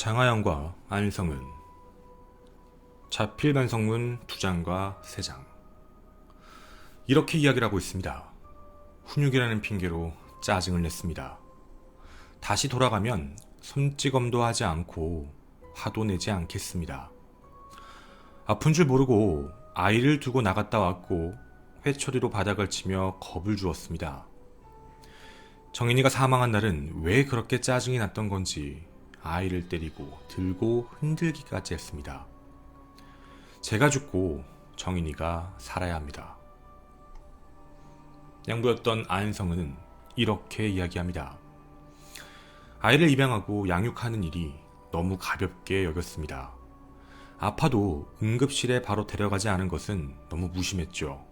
장하영과 안성은 자필 반성문 2장과 3장 이렇게 이야기를 하고 있습니다. 훈육이라는 핑계로 짜증을 냈습니다. 다시 돌아가면 손찌검도 하지 않고 화도 내지 않겠습니다. 아픈 줄 모르고 아이를 두고 나갔다 왔고 회초리로 바닥을 치며 겁을 주었습니다. 정인이가 사망한 날은 왜 그렇게 짜증이 났던 건지 아이를 때리고 들고 흔들기까지 했습니다. 제가 죽고 정인이가 살아야 합니다. 양부였던 안성은은 이렇게 이야기합니다. 아이를 입양하고 양육하는 일이 너무 가볍게 여겼습니다. 아파도 응급실에 바로 데려가지 않은 것은 너무 무심했죠.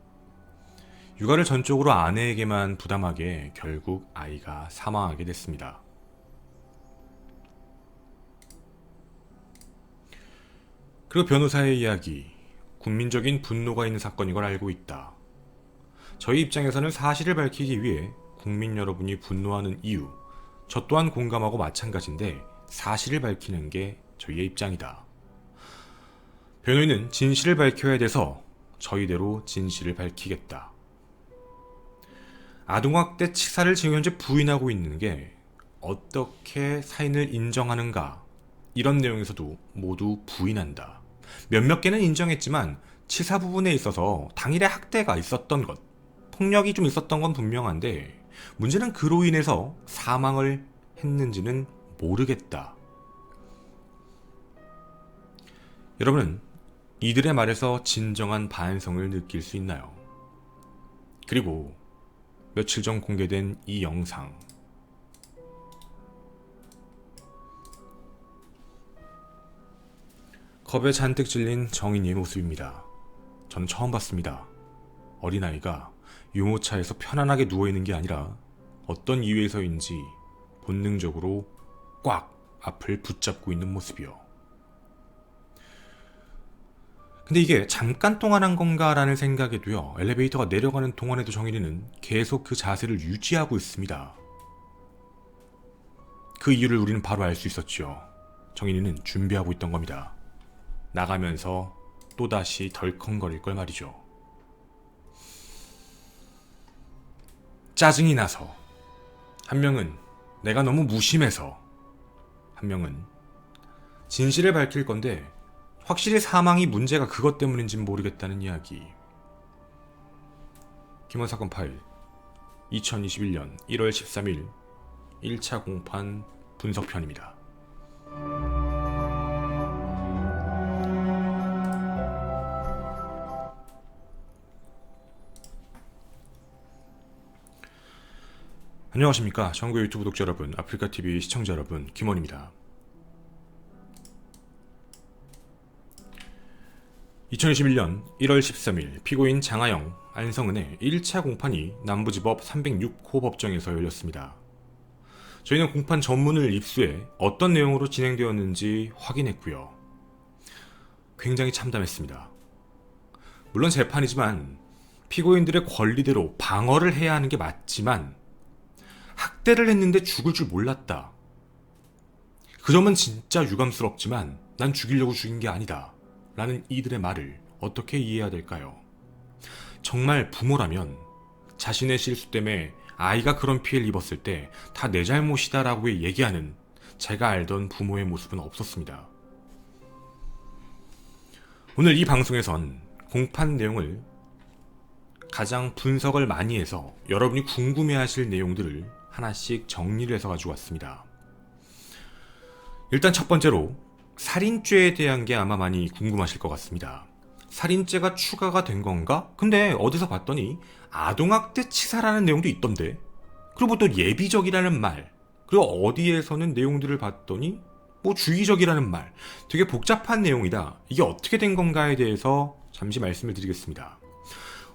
육아를 전적으로 아내에게만 부담하게 결국 아이가 사망하게 됐습니다. 그리고 변호사의 이야기, 국민적인 분노가 있는 사건인 걸 알고 있다. 저희 입장에서는 사실을 밝히기 위해 국민 여러분이 분노하는 이유, 저 또한 공감하고 마찬가지인데 사실을 밝히는 게 저희의 입장이다. 변호인은 진실을 밝혀야 돼서 저희대로 진실을 밝히겠다. 아동학대 치사를 지금 현재 부인하고 있는 게 어떻게 사인을 인정하는가, 이런 내용에서도 모두 부인한다. 몇몇 개는 인정했지만 치사 부분에 있어서 당일에 학대가 있었던 것, 폭력이 좀 있었던 건 분명한데 문제는 그로 인해서 사망을 했는지는 모르겠다. 여러분은 이들의 말에서 진정한 반성을 느낄 수 있나요? 그리고 며칠 전 공개된 이 영상, 겁에 잔뜩 질린 정인이의 모습입니다. 전 처음 봤습니다. 어린아이가 유모차에서 편안하게 누워있는 게 아니라 어떤 이유에서인지 본능적으로 꽉 앞을 붙잡고 있는 모습이요. 근데 이게 잠깐 동안 한 건가 라는 생각에도요, 엘리베이터가 내려가는 동안에도 정인이는 계속 그 자세를 유지하고 있습니다. 그 이유를 우리는 바로 알 수 있었죠. 정인이는 준비하고 있던 겁니다. 나가면서 또다시 덜컹거릴 걸 말이죠. 짜증이 나서, 한 명은 내가 너무 무심해서, 한 명은 진실을 밝힐 건데 확실히 사망이 문제가 그것 때문인지는 모르겠다는 이야기. 김원 사건 파일 2021년 1월 13일 1차 공판 분석편입니다. 안녕하십니까. 전국 유튜브 독자 여러분, 아프리카TV 시청자 여러분, 김원입니다. 2021년 1월 13일 피고인 장하영, 안성은의 1차 공판이 남부지법 306호 법정에서 열렸습니다. 저희는 공판 전문을 입수해 어떤 내용으로 진행되었는지 확인했고요. 굉장히 참담했습니다. 물론 재판이지만 피고인들의 권리대로 방어를 해야 하는 게 맞지만 학대를 했는데 죽을 줄 몰랐다. 그 점은 진짜 유감스럽지만 난 죽이려고 죽인 게 아니다. 라는 이들의 말을 어떻게 이해해야 될까요? 정말 부모라면 자신의 실수 때문에 아이가 그런 피해를 입었을 때 다 내 잘못이다 라고 얘기하는 제가 알던 부모의 모습은 없었습니다. 오늘 이 방송에선 공판 내용을 가장 분석을 많이 해서 여러분이 궁금해하실 내용들을 하나씩 정리를 해서 가지고 왔습니다. 일단 첫 번째로 살인죄에 대한 게 아마 많이 궁금하실 것 같습니다. 살인죄가 추가가 된 건가? 근데 어디서 봤더니 아동학대 치사라는 내용도 있던데, 그리고 또 예비적이라는 말, 그리고 어디에서는 내용들을 봤더니 뭐 주의적이라는 말, 되게 복잡한 내용이다. 이게 어떻게 된 건가에 대해서 잠시 말씀을 드리겠습니다.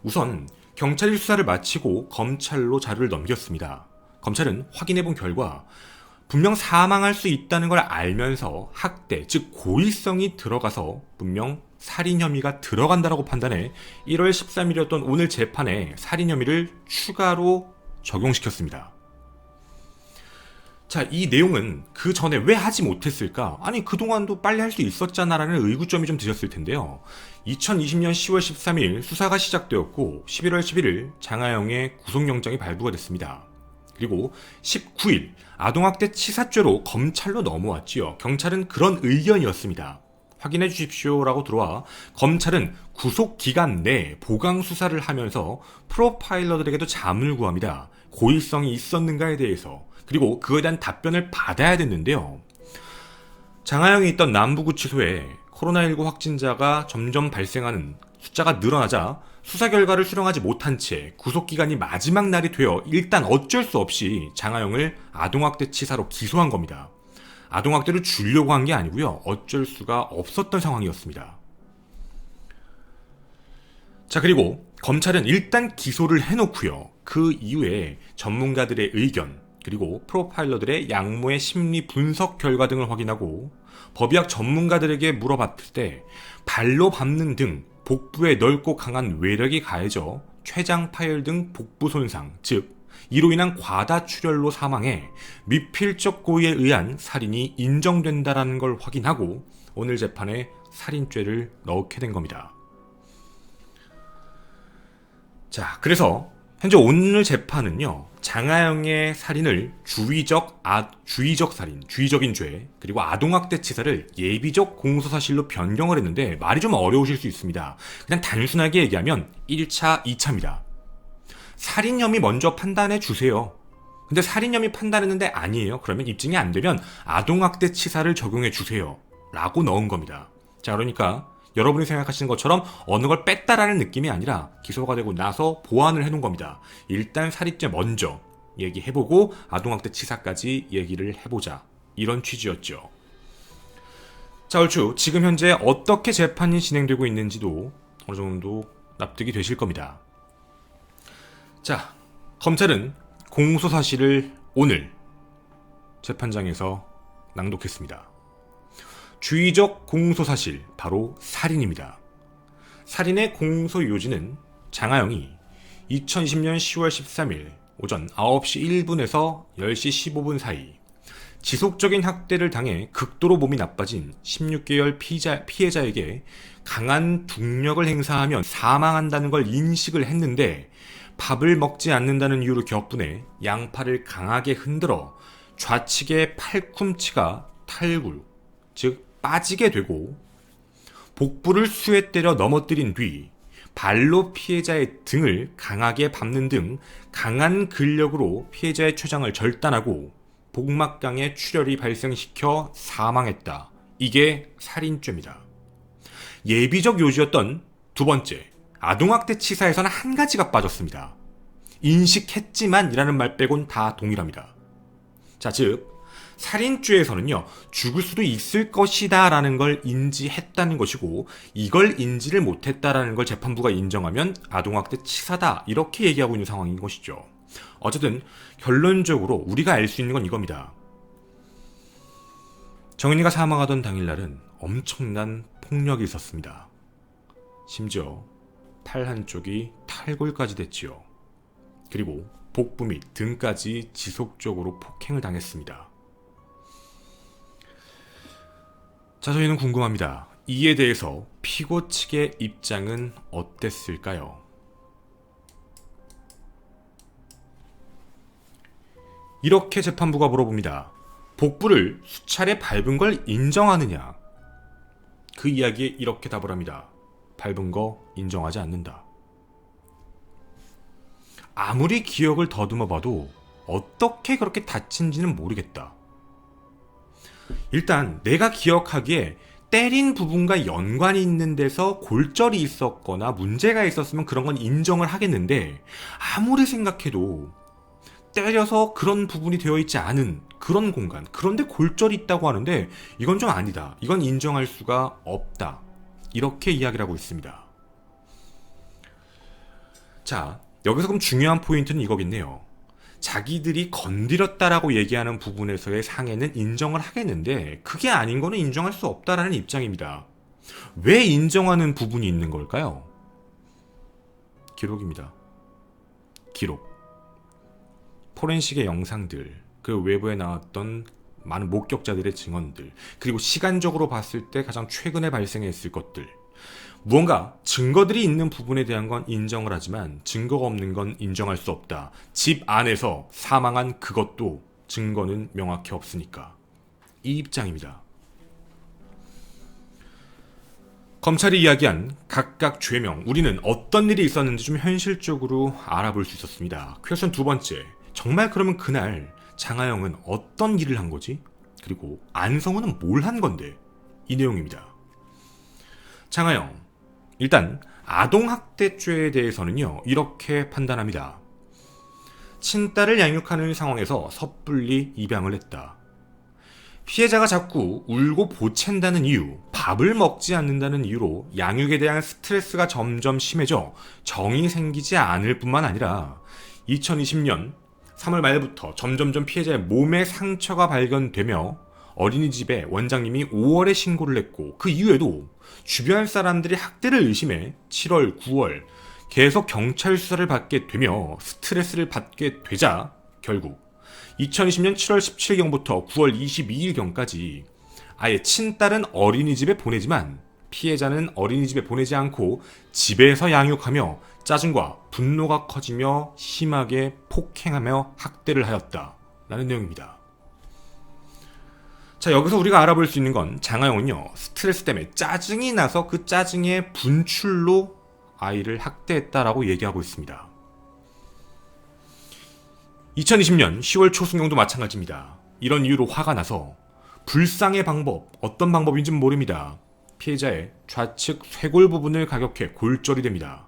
우선 경찰이 수사를 마치고 검찰로 자료를 넘겼습니다. 검찰은 확인해본 결과 분명 사망할 수 있다는 걸 알면서 학대, 즉 고의성이 들어가서 분명 살인 혐의가 들어간다라고 판단해 1월 13일이었던 오늘 재판에 살인 혐의를 추가로 적용시켰습니다. 자, 이 내용은 그 전에 왜 하지 못했을까? 아니, 그동안도 빨리 할 수 있었잖아라는 의구점이 좀 드셨을 텐데요. 2020년 10월 13일 수사가 시작되었고 11월 11일 장하영의 구속영장이 발부가 됐습니다. 그리고 19일 아동학대 치사죄로 검찰로 넘어왔지요. 경찰은 그런 의견이었습니다. 확인해 주십시오라고 들어와 검찰은 구속기간 내 보강수사를 하면서 프로파일러들에게도 자문을 구합니다. 고의성이 있었는가에 대해서. 그리고 그거에 대한 답변을 받아야 됐는데요. 장하영이 있던 남부구치소에 코로나19 확진자가 점점 발생하는 숫자가 늘어나자 수사 결과를 수령하지 못한 채 구속기간이 마지막 날이 되어 일단 어쩔 수 없이 장하영을 아동학대 치사로 기소한 겁니다. 아동학대를 주려고 한 게 아니고요. 어쩔 수가 없었던 상황이었습니다. 자, 그리고 검찰은 일단 기소를 해놓고요. 그 이후에 전문가들의 의견, 그리고 프로파일러들의 양모의 심리 분석 결과 등을 확인하고 법의학 전문가들에게 물어봤을 때 발로 밟는 등 복부에 넓고 강한 외력이 가해져 췌장 파열 등 복부 손상, 즉 이로 인한 과다출혈로 사망해 미필적 고의에 의한 살인이 인정된다라는 걸 확인하고 오늘 재판에 살인죄를 넣게 된 겁니다. 자, 그래서 현재 오늘 재판은요, 장하영의 살인을 주의적 살인, 주의적인 죄, 그리고 아동학대 치사를 예비적 공소사실로 변경을 했는데 말이 좀 어려우실 수 있습니다. 그냥 단순하게 얘기하면 1차, 2차입니다. 살인 혐의 먼저 판단해 주세요. 근데 살인 혐의 판단했는데 아니에요. 그러면 입증이 안 되면 아동학대 치사를 적용해 주세요. 라고 넣은 겁니다. 자, 그러니까 여러분이 생각하시는 것처럼 어느 걸 뺐다라는 느낌이 아니라 기소가 되고 나서 보완을 해놓은 겁니다. 일단 살인죄 먼저 얘기해보고 아동학대 치사까지 얘기를 해보자. 이런 취지였죠. 자, 얼추 지금 현재 어떻게 재판이 진행되고 있는지도 어느 정도 납득이 되실 겁니다. 자, 검찰은 공소사실을 오늘 재판장에서 낭독했습니다. 주의적 공소사실, 바로 살인입니다. 살인의 공소 요지는 장하영이 2020년 10월 13일 오전 9시 1분에서 10시 15분 사이 지속적인 학대를 당해 극도로 몸이 나빠진 16개월 피해자에게 강한 중력을 행사하면 사망한다는 걸 인식을 했는데 밥을 먹지 않는다는 이유로 격분해 양팔을 강하게 흔들어 좌측의 팔꿈치가 탈구, 즉 빠지게 되고 복부를 수에 때려 넘어뜨린 뒤 발로 피해자의 등을 강하게 밟는 등 강한 근력으로 피해자의 췌장을 절단하고 복막강에 출혈이 발생시켜 사망했다. 이게 살인죄입니다. 예비적 요지였던 두 번째, 아동학대 치사에서는 한 가지가 빠졌습니다. 인식했지만 이라는 말 빼곤 다 동일합니다. 자, 즉 살인죄에서는요, 죽을 수도 있을 것이다 라는 걸 인지했다는 것이고, 이걸 인지를 못했다라는 걸 재판부가 인정하면 아동학대 치사다, 이렇게 얘기하고 있는 상황인 것이죠. 어쨌든 결론적으로 우리가 알 수 있는 건 이겁니다. 정인이가 사망하던 당일날은 엄청난 폭력이 있었습니다. 심지어 팔 한쪽이 탈골까지 됐지요. 그리고 복부 및 등까지 지속적으로 폭행을 당했습니다. 자, 저희는 궁금합니다. 이에 대해서 피고 측의 입장은 어땠을까요? 이렇게 재판부가 물어봅니다. 복부를 수차례 밟은 걸 인정하느냐? 그 이야기에 이렇게 답을 합니다. 밟은 거 인정하지 않는다. 아무리 기억을 더듬어 봐도 어떻게 그렇게 다친지는 모르겠다. 일단 내가 기억하기에 때린 부분과 연관이 있는 데서 골절이 있었거나 문제가 있었으면 그런 건 인정을 하겠는데, 아무리 생각해도 때려서 그런 부분이 되어 있지 않은 그런 공간, 그런데 골절이 있다고 하는데 이건 좀 아니다. 이건 인정할 수가 없다. 이렇게 이야기를 하고 있습니다. 자, 여기서 그럼 중요한 포인트는 이거겠네요. 자기들이 건드렸다라고 얘기하는 부분에서의 상해는 인정을 하겠는데 그게 아닌 거는 인정할 수 없다라는 입장입니다. 왜 인정하는 부분이 있는 걸까요? 기록입니다. 기록. 포렌식의 영상들, 그 외부에 나왔던 많은 목격자들의 증언들, 그리고 시간적으로 봤을 때 가장 최근에 발생했을 것들, 무언가 증거들이 있는 부분에 대한 건 인정을 하지만 증거가 없는 건 인정할 수 없다. 집 안에서 사망한 그것도 증거는 명확히 없으니까. 이 입장입니다. 검찰이 이야기한 각각 죄명, 우리는 어떤 일이 있었는지 좀 현실적으로 알아볼 수 있었습니다. 퀘스천 두 번째, 정말 그러면 그날 장하영은 어떤 일을 한 거지? 그리고 안성우는 뭘 한 건데? 이 내용입니다. 장하영, 일단 아동학대죄에 대해서는요, 이렇게 판단합니다. 친딸을 양육하는 상황에서 섣불리 입양을 했다. 피해자가 자꾸 울고 보챈다는 이유, 밥을 먹지 않는다는 이유로 양육에 대한 스트레스가 점점 심해져 정이 생기지 않을 뿐만 아니라 2020년 3월 말부터 점점점 피해자의 몸에 상처가 발견되며 어린이집에 원장님이 5월에 신고를 했고, 그 이후에도 주변 사람들이 학대를 의심해 7월, 9월 계속 경찰 수사를 받게 되며 스트레스를 받게 되자 결국 2020년 7월 17일경부터 9월 22일경까지 아예 친딸은 어린이집에 보내지만 피해자는 어린이집에 보내지 않고 집에서 양육하며 짜증과 분노가 커지며 심하게 폭행하며 학대를 하였다라는 내용입니다. 자, 여기서 우리가 알아볼 수 있는 건 장하영은요, 스트레스 때문에 짜증이 나서 그 짜증의 분출로 아이를 학대했다라고 얘기하고 있습니다. 2020년 10월 초순경도 마찬가지입니다. 이런 이유로 화가 나서 불상의 방법, 어떤 방법인지는 모릅니다. 피해자의 좌측 쇄골 부분을 가격해 골절이 됩니다.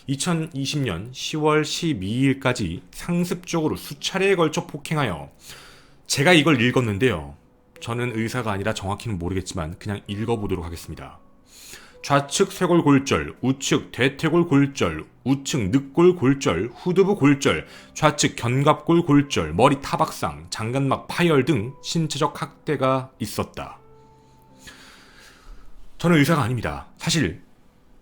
2020년 10월 12일까지 상습적으로 수차례에 걸쳐 폭행하여, 제가 이걸 읽었는데요. 저는 의사가 아니라 정확히는 모르겠지만 그냥 읽어보도록 하겠습니다. 좌측 쇄골 골절, 우측 대퇴골 골절, 우측 늑골 골절, 후두부 골절, 좌측 견갑골 골절, 머리 타박상, 장관막 파열 등 신체적 학대가 있었다. 저는 의사가 아닙니다. 사실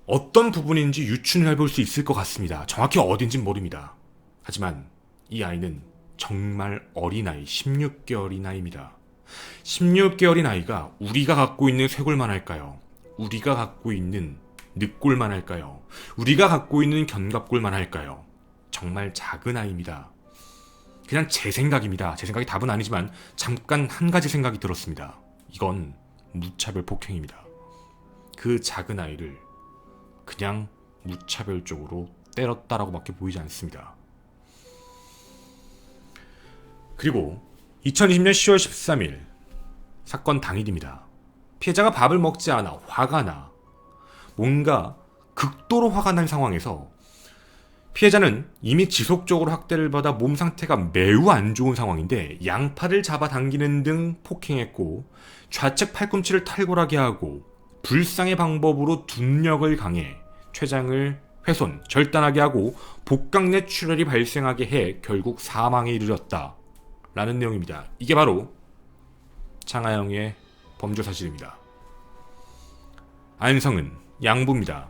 어떤 부분인지 유추는 해볼 수 있을 것 같습니다. 정확히 어딘진 모릅니다. 하지만 이 아이는 정말 어린아이, 16개월인 아이입니다. 16개월인 아이가 우리가 갖고 있는 쇄골만 할까요? 우리가 갖고 있는 늑골만 할까요? 우리가 갖고 있는 견갑골만 할까요? 정말 작은 아이입니다. 그냥 제 생각입니다. 제 생각이 답은 아니지만 잠깐 한 가지 생각이 들었습니다. 이건 무차별 폭행입니다. 그 작은 아이를 그냥 무차별적으로 때렸다라고 밖에 보이지 않습니다. 그리고 2020년 10월 13일 사건 당일입니다. 피해자가 밥을 먹지 않아 화가 나, 뭔가 극도로 화가 난 상황에서 피해자는 이미 지속적으로 학대를 받아 몸 상태가 매우 안 좋은 상황인데 양팔을 잡아당기는 등 폭행했고, 좌측 팔꿈치를 탈골하게 하고 불상의 방법으로 dun력을 강해 췌장을 훼손, 절단하게 하고 복강 내 출혈이 발생하게 해 결국 사망에 이르렀다 라는 내용입니다. 이게 바로 장하영의 범죄 사실입니다. 안성은 양부입니다.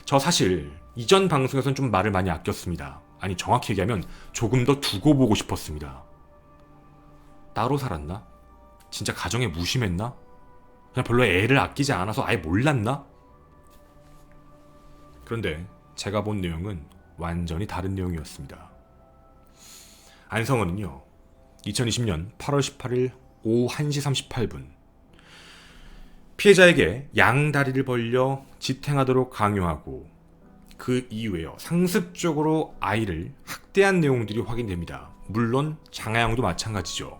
저 사실 이전 방송에서는 좀 말을 많이 아꼈습니다. 아니, 정확히 얘기하면 조금 더 두고 보고 싶었습니다. 따로 살았나? 진짜 가정에 무심했나? 그냥 별로 애를 아끼지 않아서 아예 몰랐나? 그런데 제가 본 내용은 완전히 다른 내용이었습니다. 안성은요, 2020년 8월 18일 오후 1시 38분 피해자에게 양다리를 벌려 지탱하도록 강요하고 그 이후에요, 상습적으로 아이를 학대한 내용들이 확인됩니다. 물론 장하영도 마찬가지죠.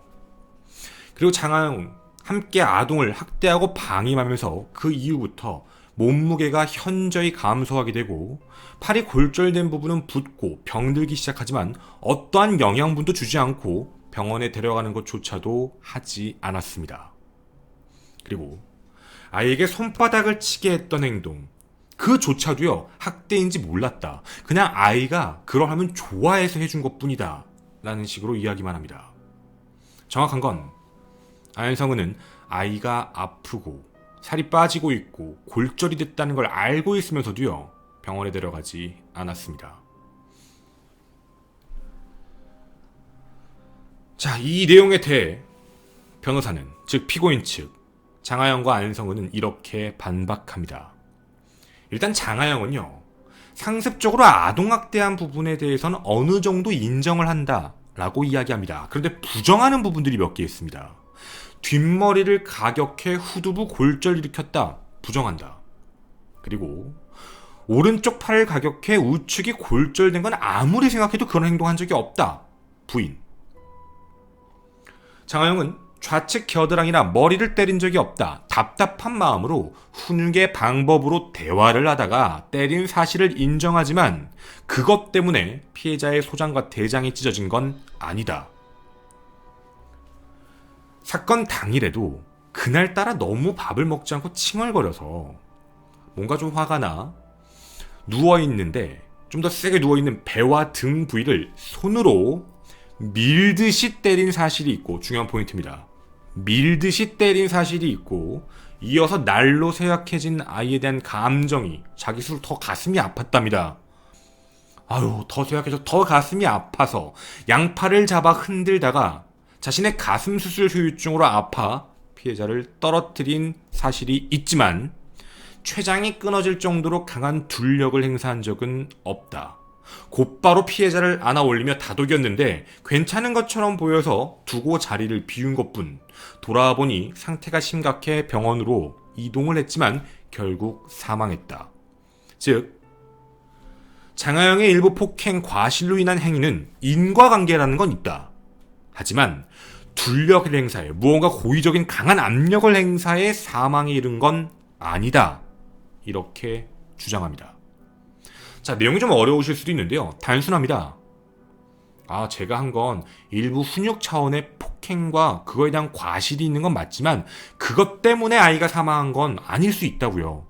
그리고 장하영 함께 아동을 학대하고 방임하면서 그 이후부터 몸무게가 현저히 감소하게 되고 팔이 골절된 부분은 붓고 병들기 시작하지만 어떠한 영양분도 주지 않고 병원에 데려가는 것조차도 하지 않았습니다. 그리고 아이에게 손바닥을 치게 했던 행동, 그조차도요, 학대인지 몰랐다. 그냥 아이가 그러하면 좋아해서 해준 것뿐이다 라는 식으로 이야기만 합니다. 정확한 건 안성은은 아이가 아프고 살이 빠지고 있고 골절이 됐다는 걸 알고 있으면서도요, 병원에 데려가지 않았습니다. 자, 이 내용에 대해 변호사는, 즉 피고인 측 장하영과 안성은은 이렇게 반박합니다. 일단 장하영은요, 상습적으로 아동학대한 부분에 대해서는 어느 정도 인정을 한다라고 이야기합니다. 그런데 부정하는 부분들이 몇 개 있습니다. 뒷머리를 가격해 후두부 골절 일으켰다, 부정한다. 그리고 오른쪽 팔을 가격해 우측이 골절된 건 아무리 생각해도 그런 행동한 적이 없다, 부인. 장하영은 좌측 겨드랑이나 머리를 때린 적이 없다, 답답한 마음으로 훈육의 방법으로 대화를 하다가 때린 사실을 인정하지만 그것 때문에 피해자의 소장과 대장이 찢어진 건 아니다. 사건 당일에도 그날따라 너무 밥을 먹지 않고 칭얼거려서 뭔가 좀 화가 나 누워있는데, 좀 더 세게 누워있는 배와 등 부위를 손으로 밀듯이 때린 사실이 있고, 중요한 포인트입니다. 밀듯이 때린 사실이 있고, 이어서 날로 쇠약해진 아이에 대한 감정이 자기 스스로 더 가슴이 아팠답니다. 아유, 더 쇠약해져 더 가슴이 아파서 양팔을 잡아 흔들다가 자신의 가슴 수술 후유증으로 아파 피해자를 떨어뜨린 사실이 있지만 췌장이 끊어질 정도로 강한 둘력을 행사한 적은 없다. 곧바로 피해자를 안아 올리며 다독였는데 괜찮은 것처럼 보여서 두고 자리를 비운 것뿐. 돌아보니 상태가 심각해 병원으로 이동을 했지만 결국 사망했다. 즉, 장하영의 일부 폭행 과실로 인한 행위는 인과관계라는 건 있다. 하지만 둘력을 행사해 무언가 고의적인 강한 압력을 행사해 사망에 이른 건 아니다. 이렇게 주장합니다. 자, 내용이 좀 어려우실 수도 있는데요. 단순합니다. 제가 한 건 일부 훈육 차원의 폭행과 그거에 대한 과실이 있는 건 맞지만 그것 때문에 아이가 사망한 건 아닐 수 있다고요.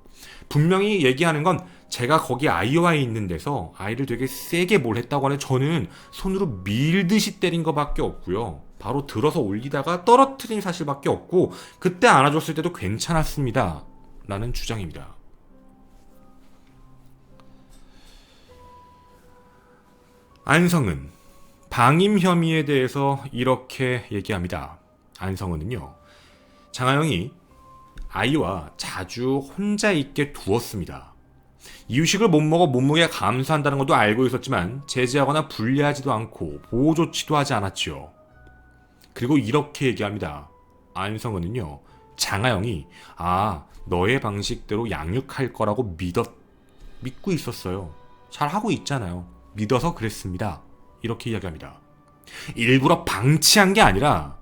분명히 얘기하는 건 제가 거기 아이와 있는 데서 아이를 되게 세게 뭘 했다고 하는데 저는 손으로 밀듯이 때린 것밖에 없고요. 바로 들어서 올리다가 떨어뜨린 사실밖에 없고 그때 안아줬을 때도 괜찮았습니다. 라는 주장입니다. 안성은 방임 혐의에 대해서 이렇게 얘기합니다. 안성은은요, 장하영이 아이와 자주 혼자 있게 두었습니다. 이유식을 못 먹어 몸무게가 감소한다는 것도 알고 있었지만 제지하거나 분리하지도 않고 보호 조치도 하지 않았지요. 그리고 이렇게 얘기합니다. 안성은은요, 장하영이 너의 방식대로 양육할 거라고 믿고 있었어요. 잘하고 있잖아요. 믿어서 그랬습니다. 이렇게 이야기합니다. 일부러 방치한 게 아니라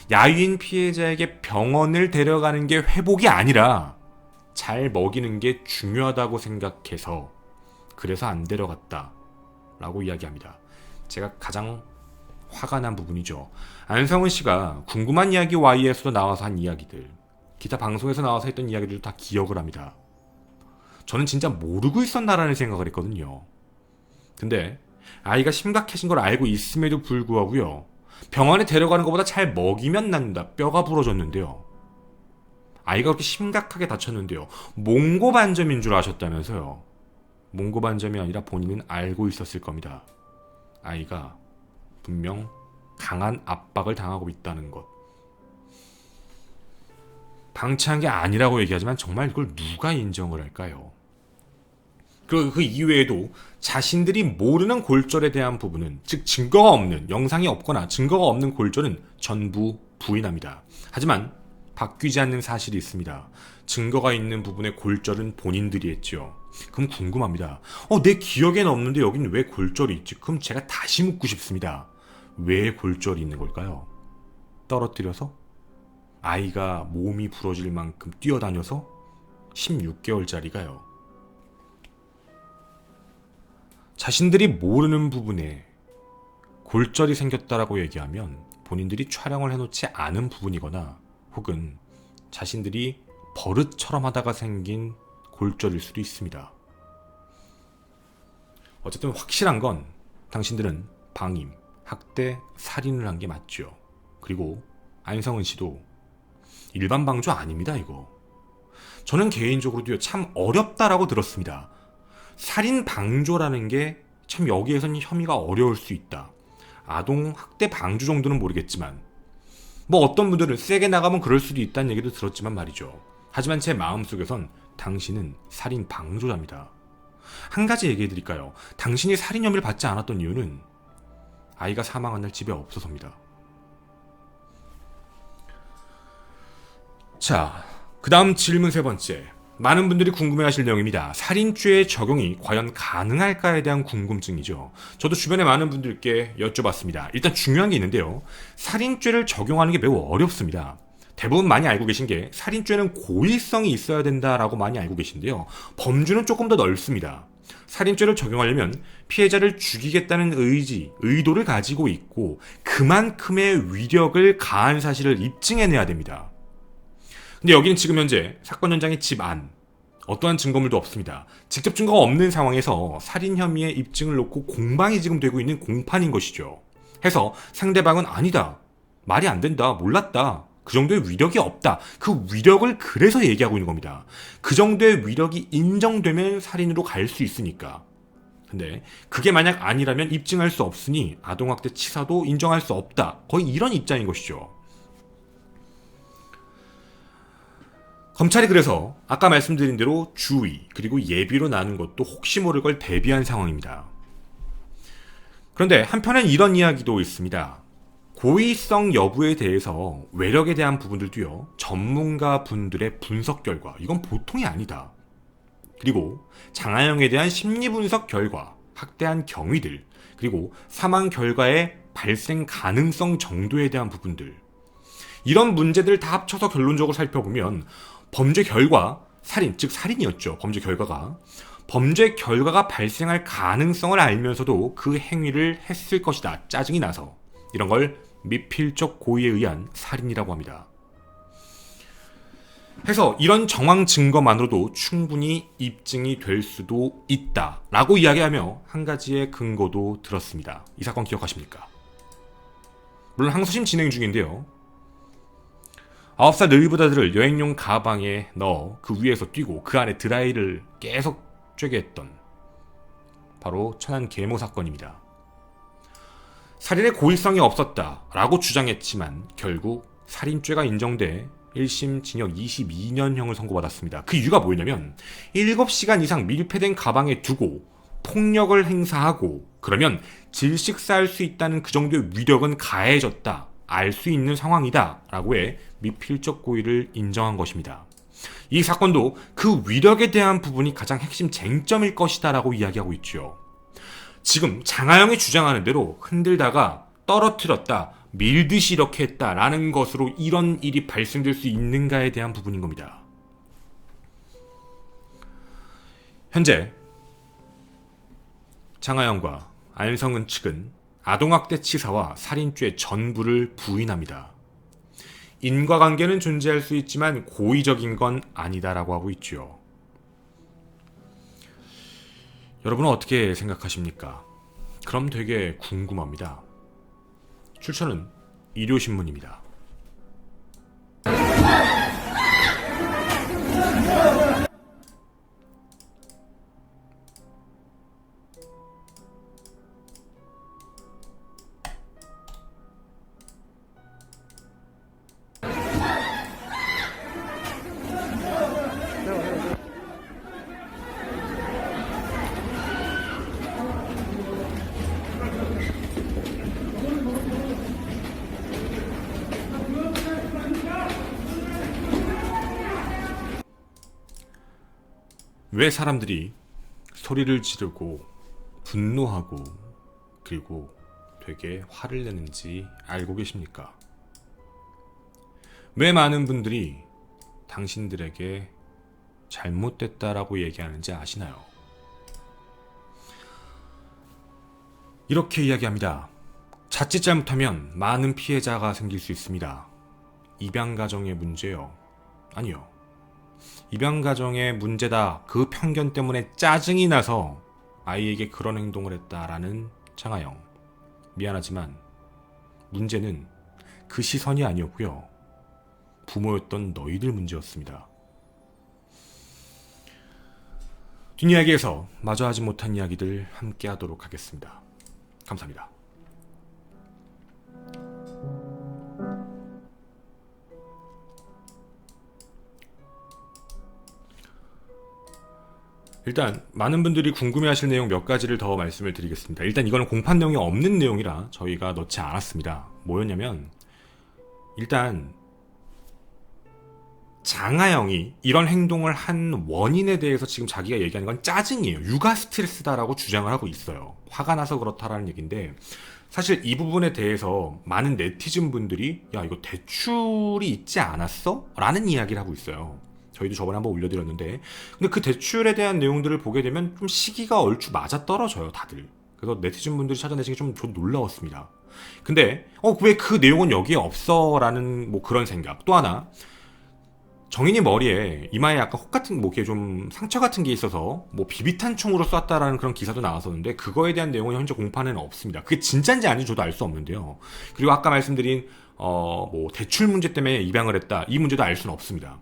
야유인 피해자에게 병원을 데려가는 게 회복이 아니라 잘 먹이는 게 중요하다고 생각해서 그래서 안 데려갔다 라고 이야기합니다. 제가 가장 화가 난 부분이죠. 안성은 씨가 궁금한 이야기 Y에서도 나와서 한 이야기들, 기타 방송에서 나와서 했던 이야기들도 다 기억을 합니다. 저는 진짜 모르고 있었나라는 생각을 했거든요. 근데 아이가 심각해진 걸 알고 있음에도 불구하고요, 병원에 데려가는 것보다 잘 먹이면 낫는다, 뼈가 부러졌는데요. 아이가 그렇게 심각하게 다쳤는데요. 몽고반점인 줄 아셨다면서요. 몽고반점이 아니라 본인은 알고 있었을 겁니다. 아이가 분명 강한 압박을 당하고 있다는 것. 방치한 게 아니라고 얘기하지만 정말 이걸 누가 인정을 할까요? 그리고 그 이외에도 자신들이 모르는 골절에 대한 부분은, 즉 증거가 없는, 영상이 없거나 증거가 없는 골절은 전부 부인합니다. 하지만 바뀌지 않는 사실이 있습니다. 증거가 있는 부분의 골절은 본인들이 했죠. 그럼 궁금합니다. 내 기억에는 없는데 여긴 왜 골절이 있지? 그럼 제가 다시 묻고 싶습니다. 왜 골절이 있는 걸까요? 떨어뜨려서? 아이가 몸이 부러질 만큼 뛰어다녀서? 16개월짜리가요. 자신들이 모르는 부분에 골절이 생겼다라고 얘기하면 본인들이 촬영을 해놓지 않은 부분이거나 혹은 자신들이 버릇처럼 하다가 생긴 골절일 수도 있습니다. 어쨌든 확실한 건 당신들은 방임, 학대, 살인을 한 게 맞죠. 그리고 안성은 씨도 일반 방조 아닙니다, 이거. 저는 개인적으로도요, 참 어렵다라고 들었습니다. 살인 방조라는 게 참 여기에서는 혐의가 어려울 수 있다. 아동 학대 방조 정도는 모르겠지만 뭐 어떤 분들은 세게 나가면 그럴 수도 있다는 얘기도 들었지만 말이죠. 하지만 제 마음속에선 당신은 살인 방조자입니다. 한 가지 얘기해드릴까요? 당신이 살인 혐의를 받지 않았던 이유는 아이가 사망한 날 집에 없어서입니다. 자, 그 다음 질문 세 번째. 많은 분들이 궁금해하실 내용입니다. 살인죄의 적용이 과연 가능할까에 대한 궁금증이죠. 저도 주변에 많은 분들께 여쭤봤습니다. 일단 중요한 게 있는데요. 살인죄를 적용하는 게 매우 어렵습니다. 대부분 많이 알고 계신 게 살인죄는 고의성이 있어야 된다라고 많이 알고 계신데요. 범주는 조금 더 넓습니다. 살인죄를 적용하려면 피해자를 죽이겠다는 의도를 가지고 있고 그만큼의 위력을 가한 사실을 입증해내야 됩니다. 근데 여기는 지금 현재 사건 현장의 집 안, 어떠한 증거물도 없습니다. 직접 증거가 없는 상황에서 살인 혐의의 입증을 놓고 공방이 지금 되고 있는 공판인 것이죠. 해서 상대방은 아니다, 말이 안 된다, 몰랐다, 그 정도의 위력이 없다, 그 위력을 그래서 얘기하고 있는 겁니다. 그 정도의 위력이 인정되면 살인으로 갈 수 있으니까. 근데 그게 만약 아니라면 입증할 수 없으니 아동학대 치사도 인정할 수 없다, 거의 이런 입장인 것이죠. 검찰이 그래서 아까 말씀드린 대로 주의 그리고 예비로 나눈 것도 혹시 모를 걸 대비한 상황입니다. 그런데 한편엔 이런 이야기도 있습니다. 고의성 여부에 대해서 외력에 대한 부분들도요, 전문가 분들의 분석 결과, 이건 보통이 아니다. 그리고 장하영에 대한 심리 분석 결과, 학대한 경위들, 그리고 사망 결과의 발생 가능성 정도에 대한 부분들, 이런 문제들을 다 합쳐서 결론적으로 살펴보면 범죄 결과, 살인, 즉 살인이었죠. 범죄 결과가 발생할 가능성을 알면서도 그 행위를 했을 것이다, 짜증이 나서, 이런 걸 미필적 고의에 의한 살인이라고 합니다. 해서 이런 정황 증거만으로도 충분히 입증이 될 수도 있다라고 이야기하며 한 가지의 근거도 들었습니다. 이 사건 기억하십니까? 물론 항소심 진행 중인데요. 9살 느리보다들을 여행용 가방에 넣어 그 위에서 뛰고 그 안에 드라이를 계속 쬐게 했던 바로 천안 계모 사건입니다. 살인의 고의성이 없었다라고 주장했지만 결국 살인죄가 인정돼 1심 징역 22년형을 선고받았습니다. 그 이유가 뭐였냐면 7시간 이상 밀폐된 가방에 두고 폭력을 행사하고 그러면 질식사할 수 있다는 그 정도의 위력은 가해졌다, 알 수 있는 상황이다 라고 해 미필적 고의를 인정한 것입니다. 이 사건도 그 위력에 대한 부분이 가장 핵심 쟁점일 것이다 라고 이야기하고 있죠. 지금 장하영이 주장하는 대로 흔들다가 떨어뜨렸다, 밀듯이 이렇게 했다라는 것으로 이런 일이 발생될 수 있는가에 대한 부분인 겁니다. 현재 장하영과 안성은 측은 아동학대 치사와 살인죄 전부를 부인합니다. 인과관계는 존재할 수 있지만 고의적인 건 아니다라고 하고 있죠. 여러분은 어떻게 생각하십니까? 그럼 되게 궁금합니다. 출처는 일요신문입니다. 왜 사람들이 소리를 지르고 분노하고 그리고 되게 화를 내는지 알고 계십니까? 왜 많은 분들이 당신들에게 잘못됐다라고 얘기하는지 아시나요? 이렇게 이야기합니다. 자칫 잘못하면 많은 피해자가 생길 수 있습니다. 입양가정의 문제요? 아니요. 입양가정의 문제다, 그 편견 때문에 짜증이 나서 아이에게 그런 행동을 했다라는 장하영. 미안하지만 문제는 그 시선이 아니었고요, 부모였던 너희들 문제였습니다. 뒷이야기에서 마저 하지 못한 이야기들 함께 하도록 하겠습니다. 감사합니다. 일단 많은 분들이 궁금해하실 내용 몇 가지를 더 말씀을 드리겠습니다. 일단 이거는 공판 내용이 없는 내용이라 저희가 넣지 않았습니다. 뭐였냐면 일단 장하영이 이런 행동을 한 원인에 대해서 지금 자기가 얘기하는 건 짜증이에요. 육아 스트레스다라고 주장을 하고 있어요. 화가 나서 그렇다라는 얘기인데 사실 이 부분에 대해서 많은 네티즌 분들이 야 이거 대출이 있지 않았어? 라는 이야기를 하고 있어요. 저희도 저번에 한번 올려드렸는데 근데 그 대출에 대한 내용들을 보게 되면 좀 시기가 얼추 맞아떨어져요 다들. 그래서 네티즌 분들이 찾아내신 게 좀 놀라웠습니다. 근데 왜 그 내용은 여기에 없어? 라는 뭐 그런 생각. 또 하나 정인이 머리에 이마에 약간 혹 같은 뭐 이렇게 좀 상처 같은 게 있어서 뭐 비비탄 총으로 쐈다라는 그런 기사도 나왔었는데 그거에 대한 내용은 현재 공판에는 없습니다. 그게 진짜인지 아닌지 저도 알 수 없는데요. 그리고 아까 말씀드린 뭐 대출 문제 때문에 입양을 했다 이 문제도 알 수는 없습니다.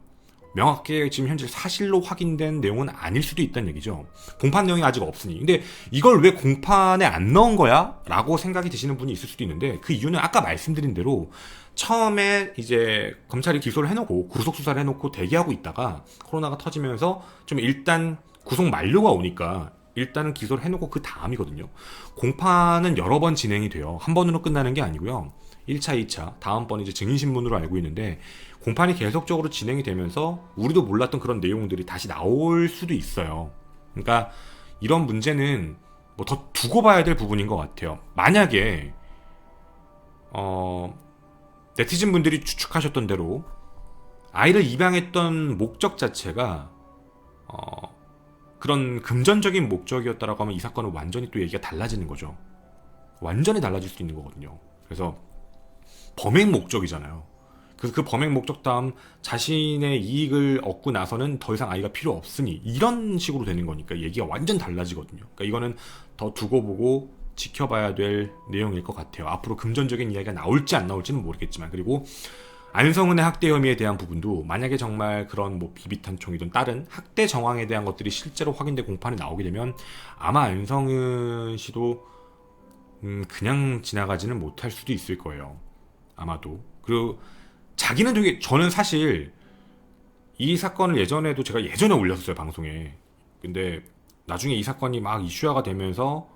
명확하게 지금 현재 사실로 확인된 내용은 아닐 수도 있다는 얘기죠. 공판 내용이 아직 없으니. 근데 이걸 왜 공판에 안 넣은 거야? 라고 생각이 드시는 분이 있을 수도 있는데 그 이유는 아까 말씀드린 대로 처음에 이제 검찰이 기소를 해놓고 구속수사를 해놓고 대기하고 있다가 코로나가 터지면서 좀 일단 구속 만료가 오니까 일단은 기소를 해놓고 그 다음이거든요. 공판은 여러 번 진행이 돼요. 한 번으로 끝나는 게 아니고요. 1차, 2차, 다음번 이제 증인신문으로 알고 있는데 공판이 계속적으로 진행이 되면서 우리도 몰랐던 그런 내용들이 다시 나올 수도 있어요. 그러니까 이런 문제는 뭐 더 두고 봐야 될 부분인 것 같아요. 만약에 네티즌 분들이 추측하셨던 대로 아이를 입양했던 목적 자체가 그런 금전적인 목적이었다라고 하면 이 사건은 완전히 또 얘기가 달라지는 거죠. 완전히 달라질 수 있는 거거든요. 그래서 범행 목적이잖아요. 그래서 그 범행 목적 다음 자신의 이익을 얻고 나서는 더 이상 아이가 필요 없으니 이런 식으로 되는 거니까 얘기가 완전 달라지거든요. 그러니까 이거는 더 두고 보고 지켜봐야 될 내용일 것 같아요. 앞으로 금전적인 이야기가 나올지 안 나올지는 모르겠지만 그리고 안성은의 학대 혐의에 대한 부분도 만약에 정말 그런 뭐 비비탄 총이든 다른 학대 정황에 대한 것들이 실제로 확인돼 공판에 나오게 되면 아마 안성은 씨도 그냥 지나가지는 못할 수도 있을 거예요. 아마도. 그리고 자기는 되게 저는 사실 이 사건을 예전에도 제가 예전에 올렸었어요 방송에. 근데 나중에 이 사건이 막 이슈화가 되면서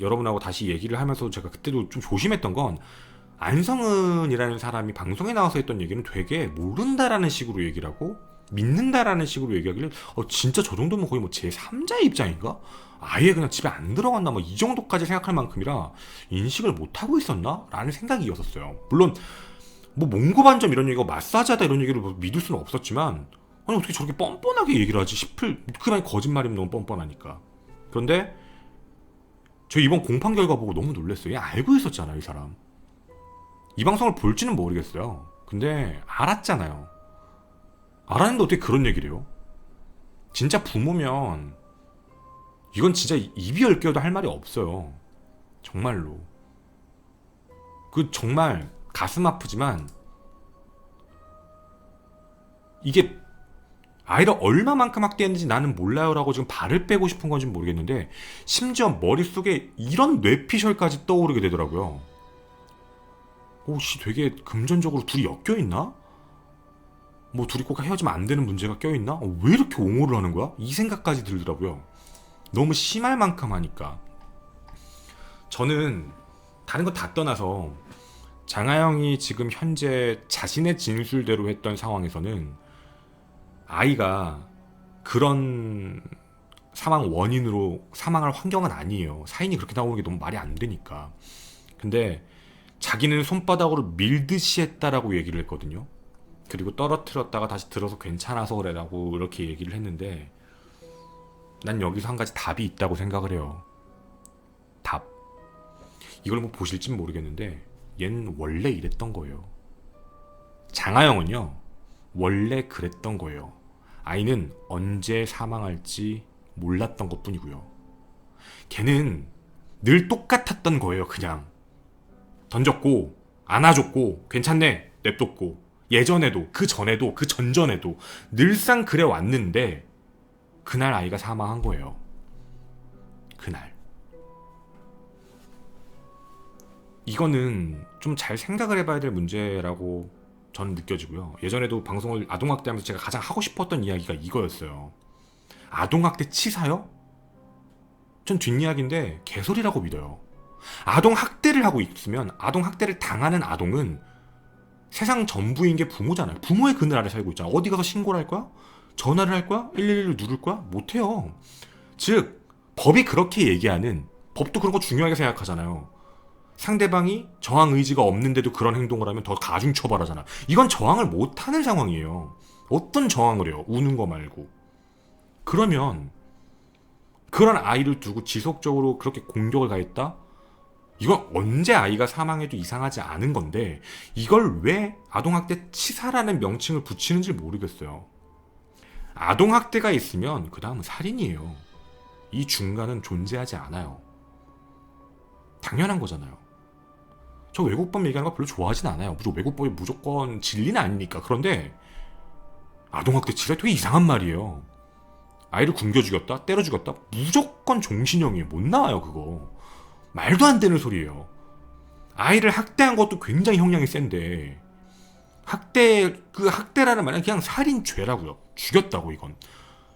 여러분하고 다시 얘기를 하면서 제가 그때도 좀 조심했던 건 안성은이라는 사람이 방송에 나와서 했던 얘기는 되게 모른다라는 식으로 얘기를 하고 믿는다라는 식으로 얘기하길래 진짜 저 정도면 거의 뭐 제3자의 입장인가? 아예 그냥 집에 안 들어갔나 뭐 이 정도까지 생각할 만큼이라 인식을 못하고 있었나? 라는 생각이었었어요. 물론 뭐 몽고반점 이런 얘기가 마사지하다 이런 얘기를 뭐 믿을 수는 없었지만 아니 어떻게 저렇게 뻔뻔하게 얘기를 하지 싶을 그만 거짓말이면 너무 뻔뻔하니까. 그런데 저 이번 공판 결과 보고 너무 놀랐어요. 얘 알고 있었잖아요 이 사람. 이 방송을 볼지는 모르겠어요. 근데 알았잖아요. 알았는데 어떻게 그런 얘기를 해요? 진짜 부모면 이건 진짜 입이 열 개여도 할 말이 없어요. 정말로. 그 정말 가슴 아프지만 이게 아이를 얼마만큼 학대했는지 나는 몰라요라고 지금 발을 빼고 싶은 건지 모르겠는데 심지어 머릿속에 이런 뇌피셜까지 떠오르게 되더라고요. 혹시 되게 금전적으로 둘이 엮여있나? 뭐 둘이 꼭 헤어지면 안 되는 문제가 껴있나? 왜 이렇게 옹호를 하는 거야? 이 생각까지 들더라고요. 너무 심할 만큼 하니까. 저는 다른 거 다 떠나서 장하영이 지금 현재 자신의 진술대로 했던 상황에서는 아이가 그런 사망 원인으로 사망할 환경은 아니에요. 사인이 그렇게 나오는 게 너무 말이 안 되니까. 근데 자기는 손바닥으로 밀듯이 했다라고 얘기를 했거든요. 그리고 떨어뜨렸다가 다시 들어서 괜찮아서 그래라고 이렇게 얘기를 했는데 난 여기서 한 가지 답이 있다고 생각을 해요. 답. 이걸 뭐 보실진 모르겠는데 얜 원래 이랬던 거예요. 장하영은요 원래 그랬던 거예요. 아이는 언제 사망할지 몰랐던 것뿐이고요. 걔는 늘 똑같았던 거예요. 그냥 던졌고 안아줬고 괜찮네 냅뒀고 예전에도 그 전에도 그 전전에도 늘상 그래 왔는데 그날 아이가 사망한 거예요. 그날. 이거는 좀 잘 생각을 해봐야 될 문제라고 저는 느껴지고요. 예전에도 방송을 아동학대하면서 제가 가장 하고 싶었던 이야기가 이거였어요. 아동학대 치사요? 전 뒷이야기인데 개소리라고 믿어요. 아동학대를 하고 있으면 아동학대를 당하는 아동은 세상 전부인 게 부모잖아요. 부모의 그늘 아래 살고 있잖아. 어디 가서 신고를 할 거야? 전화를 할 거야? 111을 누를 거야? 못해요. 즉 법이 그렇게 얘기하는, 법도 그런 거 중요하게 생각하잖아요. 상대방이 저항 의지가 없는데도 그런 행동을 하면 더 가중 처벌하잖아. 이건 저항을 못하는 상황이에요. 어떤 저항을 해요? 우는 거 말고. 그러면 그런 아이를 두고 지속적으로 그렇게 공격을 가했다? 이건 언제 아이가 사망해도 이상하지 않은 건데 이걸 왜 아동학대 치사라는 명칭을 붙이는지 모르겠어요. 아동학대가 있으면 그 다음은 살인이에요. 이 중간은 존재하지 않아요. 당연한 거잖아요. 저 외국법 얘기하는 거 별로 좋아하진 않아요. 외국법이 무조건 진리는 아니니까. 그런데 아동학대 치사 되게 이상한 말이에요. 아이를 굶겨 죽였다? 때려 죽였다? 무조건 종신형이에요. 못 나와요 그거. 말도 안 되는 소리예요. 아이를 학대한 것도 굉장히 형량이 센데 학대라는 말은 그냥 살인죄라고요. 죽였다고 이건.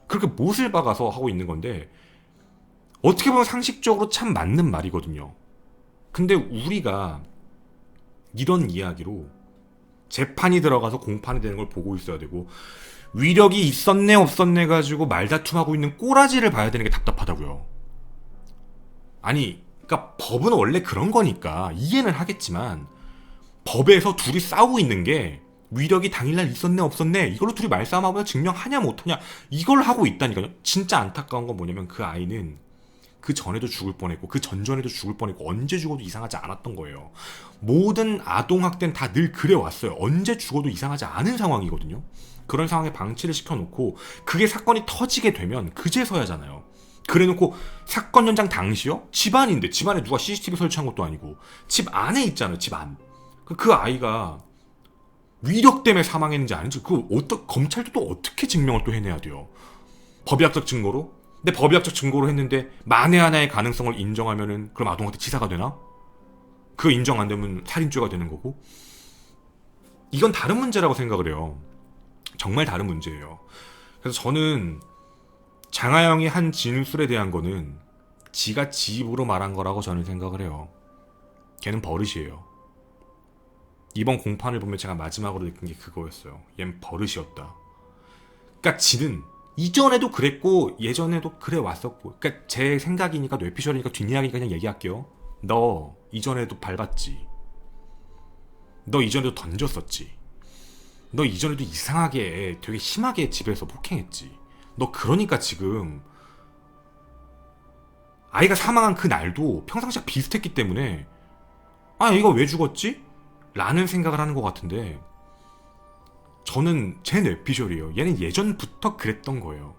그렇게 못을 박아서 하고 있는 건데 어떻게 보면 상식적으로 참 맞는 말이거든요. 근데 우리가 이런 이야기로 재판이 들어가서 공판이 되는 걸 보고 있어야 되고 위력이 있었네 없었네 가지고 말다툼하고 있는 꼬라지를 봐야 되는 게 답답하다고요. 아니 그러니까 법은 원래 그런 거니까 이해는 하겠지만 법에서 둘이 싸우고 있는 게 위력이 당일날 있었네 없었네 이걸로 둘이 말싸움하면 증명하냐 못하냐 이걸 하고 있다니까요. 진짜 안타까운 건 뭐냐면 그 아이는 그 전에도 죽을 뻔했고 그 전전에도 죽을 뻔했고 언제 죽어도 이상하지 않았던 거예요. 모든 아동학대는 다 늘 그래왔어요. 언제 죽어도 이상하지 않은 상황이거든요. 그런 상황에 방치를 시켜놓고 그게 사건이 터지게 되면 그제서야잖아요. 그래놓고 사건 현장 당시요? 집안인데 집안에 누가 CCTV 설치한 것도 아니고 집 안에 있잖아요. 집 안. 그 아이가 위력 때문에 사망했는지 아닌지 검찰도 또 어떻게 증명을 또 해내야 돼요. 법의학적 증거로? 근데 법의학적 증거로 했는데 만에 하나의 가능성을 인정하면은 그럼 아동학대 치사가 되나? 그거 인정 안 되면 살인죄가 되는 거고. 이건 다른 문제라고 생각을 해요. 정말 다른 문제예요. 그래서 저는 장하영이 한 진술에 대한 거는 지가 지 입으로 말한 거라고 저는 생각을 해요. 걔는 버릇이에요. 이번 공판을 보면 제가 마지막으로 느낀 게 그거였어요. 얜 버릇이었다. 그러니까 지는 이전에도 그랬고 예전에도 그래 왔었고, 그러니까 제 생각이니까 뇌피셜이니까 뒷이야기니까 그냥 얘기할게요. 너 이전에도 밟았지. 너 이전에도 던졌었지. 너 이전에도 이상하게 되게 심하게 집에서 폭행했지. 너 그러니까 지금 아이가 사망한 그 날도 평상시와 비슷했기 때문에 아 이거 왜 죽었지? 라는 생각을 하는 것 같은데 저는 제 뇌피셜이에요. 얘는 예전부터 그랬던 거예요.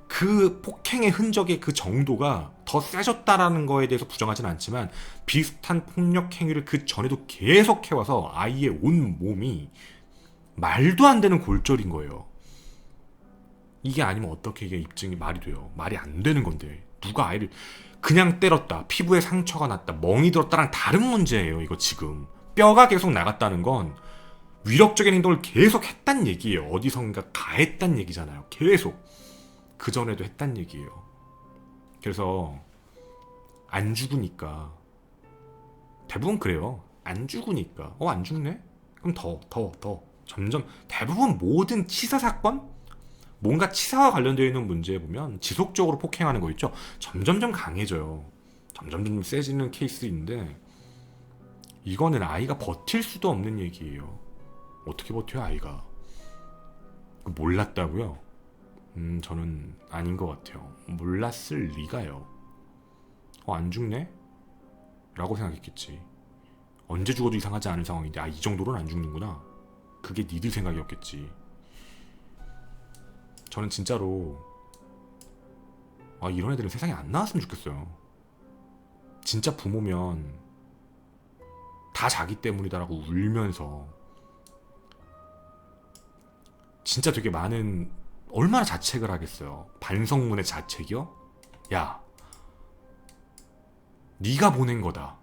그 폭행의 흔적의 그 정도가 더 세졌다라는 거에 대해서 부정하진 않지만 비슷한 폭력 행위를 그 전에도 계속 해와서 아이의 온 몸이 말도 안 되는 골절인 거예요. 이게 아니면 어떻게 이게 입증이 말이 돼요? 말이 안 되는 건데 누가 아이를 그냥 때렸다, 피부에 상처가 났다, 멍이 들었다랑 다른 문제예요. 이거 지금 뼈가 계속 나갔다는 건 위력적인 행동을 계속 했단 얘기예요. 어디선가 가했단 얘기잖아요. 계속 그전에도 했단 얘기예요. 그래서 안 죽으니까 대부분 그래요. 안 죽으니까 안 죽네? 그럼 더 점점 대부분 모든 치사 사건 뭔가 치사와 관련되어 있는 문제에 보면 지속적으로 폭행하는 거 있죠. 점점점 강해져요. 점점점 세지는 케이스인데 이거는 아이가 버틸 수도 없는 얘기예요. 어떻게 버텨요 아이가? 몰랐다고요? 저는 아닌 것 같아요. 몰랐을 리가요. 안 죽네? 라고 생각했겠지. 언제 죽어도 이상하지 않은 상황인데 이 정도로는 안 죽는구나. 그게 니들 생각이었겠지. 저는 진짜로 이런 애들은 세상에 안 나왔으면 좋겠어요. 진짜 부모면 다 자기 때문이다라고 울면서 진짜 되게 많은 얼마나 자책을 하겠어요. 반성문의 자책이요? 야 네가 보낸 거다.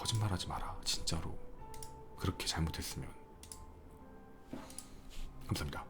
거짓말하지 마라. 진짜로 그렇게 잘못했으면. 감사합니다.